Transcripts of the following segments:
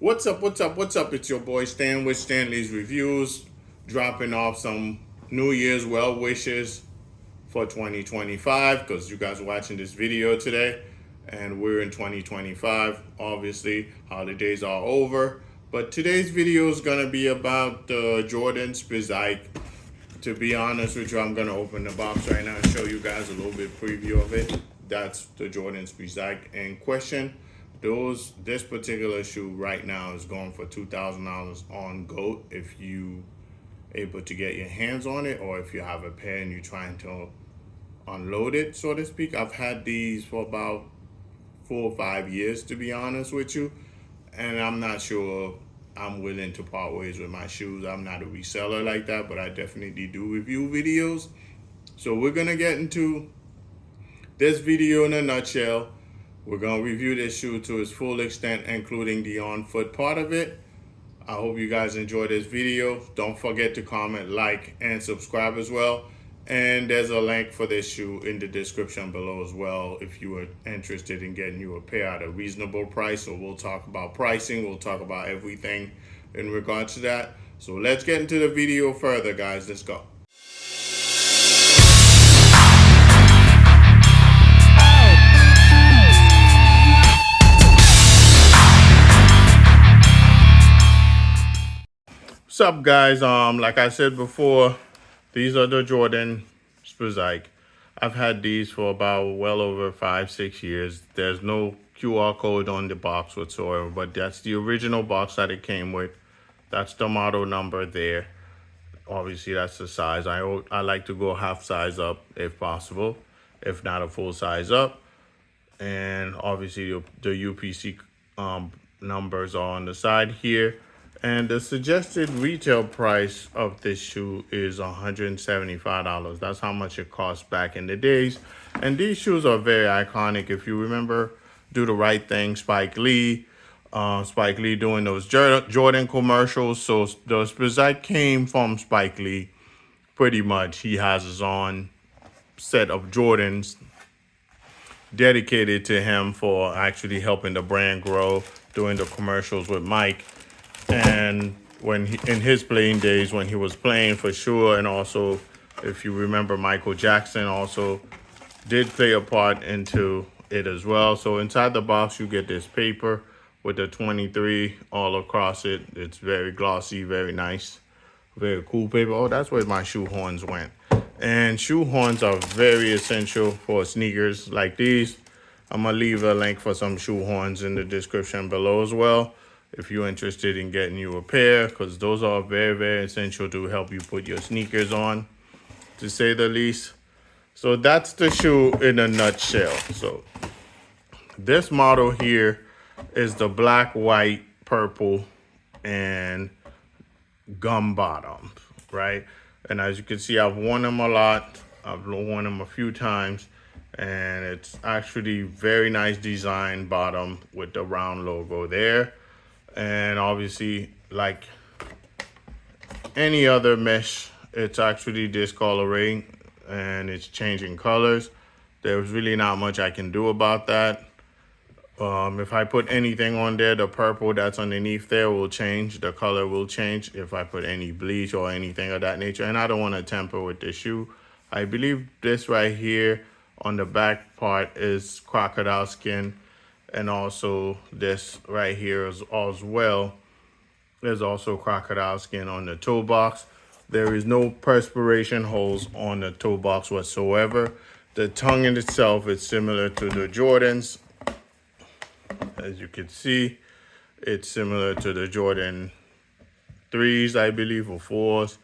What's up? It's your boy Stan with Stanley's Reviews, dropping off some New Year's well wishes for 2025 because you guys are watching this video today and we're in 2025. Obviously, holidays are over, but today's video is going to be about the Jordan Spizike. To be honest with you, I'm going to open the box right now and show you guys a little bit preview of it. That's the Jordan Spizike in question. This particular shoe right now is going for $2,000 on GOAT if you able to get your hands on it, or if you have a pair and you're trying to unload it, so to speak. I've had these for about 4 or 5 years, to be honest with you, and I'm not sure I'm willing to part ways with my shoes. I'm not a reseller like that, but I definitely do review videos. So we're gonna get into this video in a nutshell. We're going to review this shoe to its full extent, including the on-foot part of it. I hope you guys enjoy this video. Don't forget to comment, like, and subscribe as well. And there's a link for this shoe in the description below as well if you are interested in getting you a pair at a reasonable price. So we'll talk about pricing. We'll talk about everything in regards to that. So let's get into the video further, guys. Let's go. What's up, guys? Like I said before, these are the Jordan Spizike. I've had these for about well over 5-6 years. There's no QR code on the box whatsoever, but that's the original box that it came with. That's the model number there. Obviously, that's the size. I like to go half size up if possible, if not a full size up. And obviously, the UPC numbers are on the side here. And the suggested retail price of this shoe is $175. That's how much it cost back in the days. And these shoes are very iconic. If you remember Do the Right Thing, Spike Lee doing those Jordan commercials. So the Spizike came from Spike Lee, pretty much. He has his own set of Jordans dedicated to him for actually helping the brand grow, doing the commercials with Mike. And when in his playing days, when he was playing for sure, and also if you remember, Michael Jackson also did play a part into it as well. So inside the box, you get this paper with the 23 all across it. It's very glossy, very nice, very cool paper. Oh, that's where my shoe horns went. And shoe horns are very essential for sneakers like these. I'm gonna leave a link for some shoe horns in the description below as well, if you're interested in getting you a pair, because those are very, very essential to help you put your sneakers on, to say the least. So that's the shoe in a nutshell. So this model here is the black, white, purple, and gum bottom, right? And as you can see, I've worn them a lot. I've worn them a few times, and it's actually very nice design bottom with the round logo there. And obviously, like any other mesh, it's actually discoloring and it's changing colors. There's really not much I can do about that. If I put anything on there, the purple that's underneath there will change. The color will change if I put any bleach or anything of that nature. And I don't want to tamper with the shoe. I believe this right here on the back part is crocodile skin. And also this right here is as well. There's also crocodile skin on the toe box. There is no perspiration holes on the toe box whatsoever. The tongue in itself is similar to the Jordans. As you can see, it's similar to the Jordan 3s, I believe, or 4s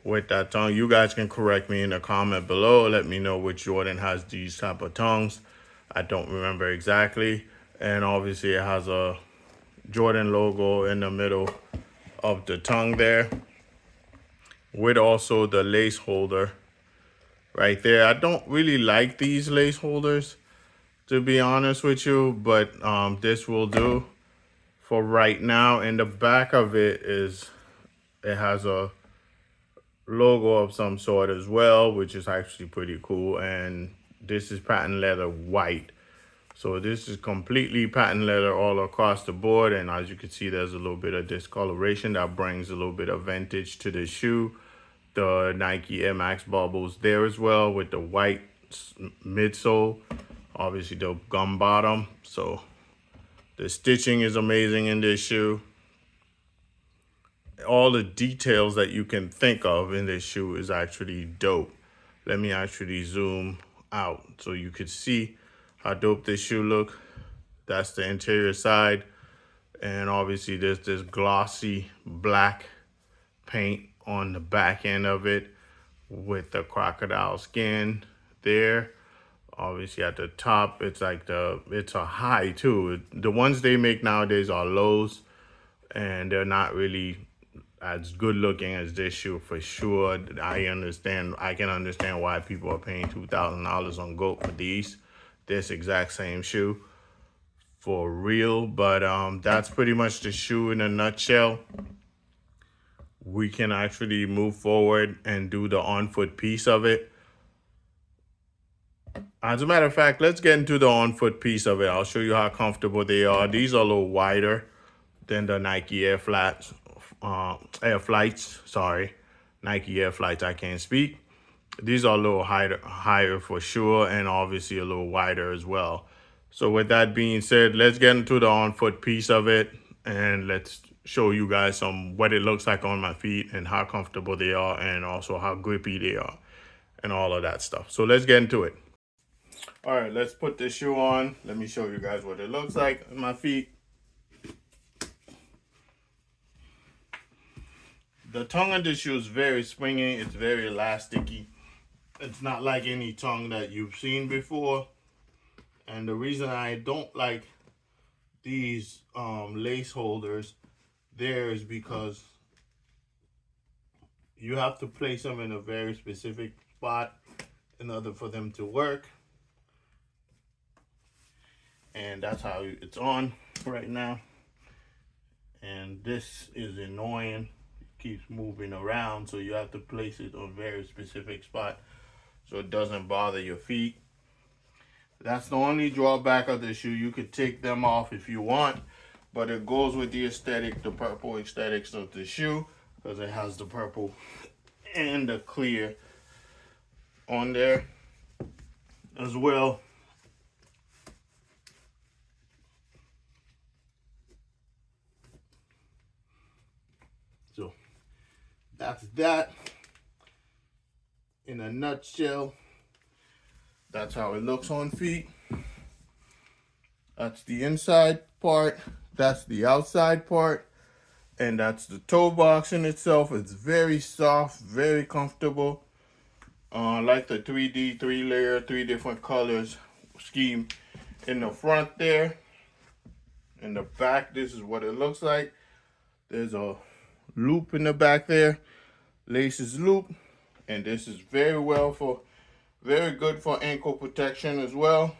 with that tongue. You guys can correct me in the comment below. Let me know which Jordan has these type of tongues. I don't remember exactly. And obviously it has a Jordan logo in the middle of the tongue there, with also the lace holder right there. I don't really like these lace holders, to be honest with you, but this will do for right now. And the back of it has a logo of some sort as well, which is actually pretty cool. And this is patent leather white. So this is completely patent leather all across the board. And as you can see, there's a little bit of discoloration that brings a little bit of vintage to the shoe. The Nike Air Max bubbles there as well with the white midsole. Obviously the gum bottom. So the stitching is amazing in this shoe. All the details that you can think of in this shoe is actually dope. Let me actually zoom out so you could see how dope this shoe look. That's the interior side. And obviously there's this glossy black paint on the back end of it with the crocodile skin there. Obviously at the top, it's like it's a high too. The ones they make nowadays are lows, and they're not really as good looking as this shoe for sure. I can understand why people are paying $2,000 on GOAT for this exact same shoe for real. But that's pretty much the shoe in a nutshell. We can actually move forward and do the on-foot piece of it. As a matter of fact, let's get into the on-foot piece of it. I'll show you how comfortable they are. These are a little wider than the Nike Air Flights. Nike Air Flights, I can't speak. These are a little higher for sure, and obviously a little wider as well. So with that being said, let's get into the on-foot piece of it, and let's show you guys what it looks like on my feet and how comfortable they are, and also how grippy they are and all of that stuff. So let's get into it. All right, let's put this shoe on. Let me show you guys what it looks like on my feet. The tongue of this shoe is very springy. It's very elasticy. It's not like any tongue that you've seen before. And the reason I don't like these lace holders there is because you have to place them in a very specific spot in order for them to work. And that's how it's on right now. And this is annoying. It keeps moving around, so you have to place it on a very specific spot so it doesn't bother your feet. That's the only drawback of the shoe. You could take them off if you want, but it goes with the aesthetic, the purple aesthetics of the shoe, because it has the purple and the clear on there as well. So that's that in a nutshell. That's how it looks on feet. That's the inside part. That's the outside part. And that's the toe box in itself. It's very soft, very comfortable. I like the 3D, 3-layer, 3 different colors scheme in the front there. In the back, this is what it looks like. There's a loop in the back there. Laces loop. And this is very good for ankle protection as well.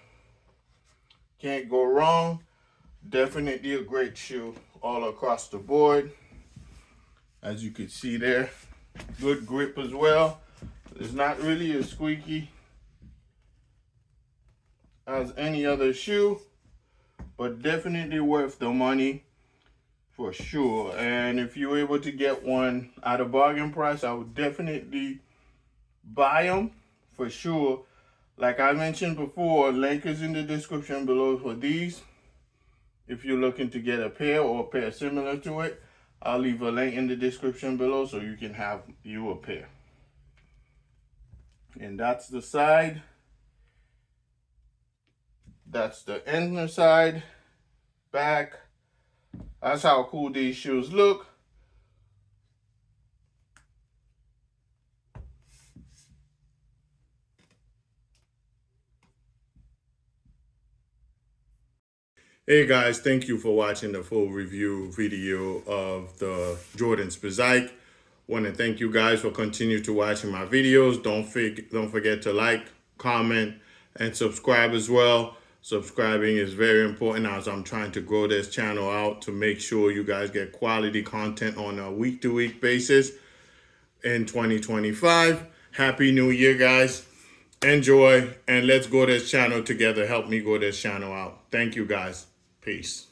Can't go wrong. Definitely a great shoe all across the board. As you can see there, good grip as well. It's not really as squeaky as any other shoe, but definitely worth the money for sure. And if you're able to get one at a bargain price, I would definitely buy them for sure. Like I mentioned before, link is in the description below for these. If you're looking to get a pair or a pair similar to it, I'll leave a link in the description below so you can have you a pair. And that's the side. That's the inner side, back. That's how cool these shoes look. Hey guys, thank you for watching the full review video of the Jordan Spizike. Want to thank you guys for continuing to watching my videos. Don't forget to like, comment, and subscribe as well. Subscribing is very important as I'm trying to grow this channel out to make sure you guys get quality content on a week-to-week basis in 2025. Happy New Year, guys. enjoy, and let's grow this channel together. Help me grow this channel out. Thank you guys. Peace.